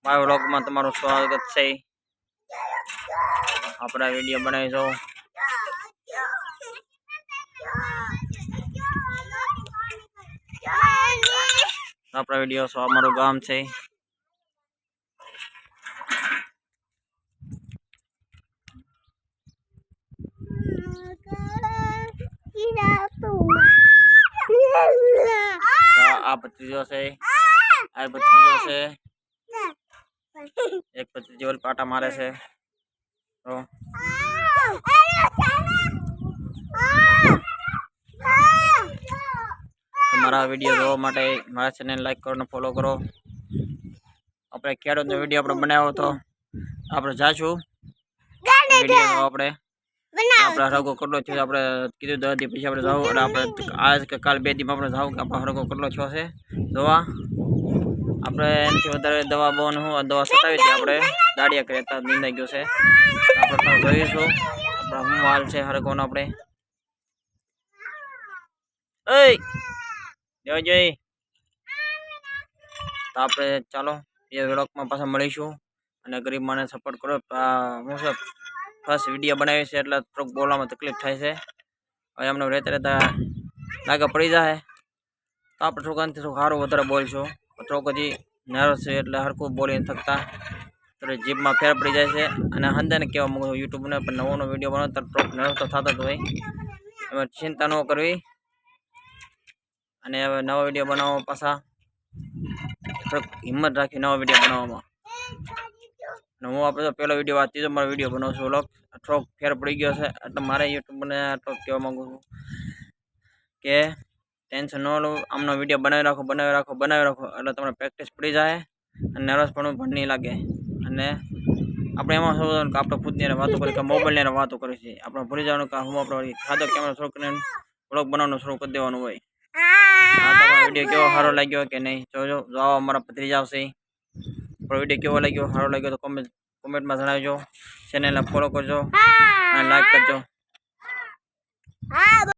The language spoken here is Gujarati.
મારા વ્લોગમાં તમારું સ્વાગત છે। આપણે વિડીયો બનાવીશું। આપણા વિડીયો અમારું ગામ છે। આ ભત્રીજો છે, આ ભત્રીજો છે, એક ભત્રીજો પાટા મારે છે। તો તમારા વિડીયો જોવા માટે મારા ચેનલ લાઈક કરો અને ફોલો કરો। આપણે ખેડૂતનો વિડીયો આપણે બનાવ્યો હતો, આપણે જાશું વિડીયો આપણે હરકો કેટલો થયો આપણે કીધું 10 દી પછી આપણે જાવ અને આપણે આજ કે કાલ 2 દીમાં આપણે જાવ કે આપણો હરકો કેટલો થયો છે જોવા। આપણે એનાથી વધારે દવા બોનું હું દવા સતાવી હતી આપણે દાડિયા કર્યા હતા, નિંદાઈ ગયો છે। આપણે જોઈશું આપણા હું હાલ છે હરકોનો આપણે જય તો આપણે ચાલો એ વ્લોગમાં પાછા મળીશું અને ગરીબ માને સપોર્ટ કરો। હું છે ફર્સ્ટ વિડીયો બનાવી છે એટલે થોડુંક બોલવામાં તકલીફ થાય છે। હવે એમને રહેતા રહેતા લાગે પડી જાય તો આપણે થોડુંક અંતે થોડુંક સારું વધારે બોલશું। થોડુંક હજી નર્વસ છે એટલે હરખું બોલી થકતા તો જીભમાં ફેર પડી જાય છે। અને હંદાને કહેવા માંગુ છું યુટ્યુબને પણ નવો વિડીયો બનાવો તો થોડુંક નર્વસ તો થતા જ હોય, એમાં ચિંતા ન કરવી। અને હવે નવો વિડીયો બનાવો પાછા થોડુંક હિંમત રાખી નવો વિડીયો બનાવવામાં। અને હું આપણે તો પહેલો વિડીયો વાંચી તો મારો વિડીયો બનાવું છું વ્લોગ થોડોક ફેર પડી ગયો છે એટલે મારે યુટ્યુબને થોડુંક કહેવા માગું છું કે ટેન્શન ન લો, આમનો વિડીયો બનાવી રાખો એટલે તમને પ્રેક્ટિસ પડી જાય અને નર્વસ પણ નહીં લાગે। અને આપણે એમાં શું કે આપણે ખુદની વાતો કરીએ કે મોબાઈલની વાતો કરીએ છીએ, આપણે ભૂલી જવાનું કે હું આપણે ખાધો કેમેરા થોડુંક વ્લોગ બનાવવાનું શરૂ કરી દેવાનું હોય। આ તમારો વિડીયો કેવો સારો લાગ્યો કે નહીં જોજો, જો અમારા ભત્રીજા આવશે આપણો વિડીયો કેવો લાગ્યો સારો લાગ્યો તો કોમેન્ટમાં જણાવજો, ચેનલને ફોલો કરજો અને લાઈક કરજો।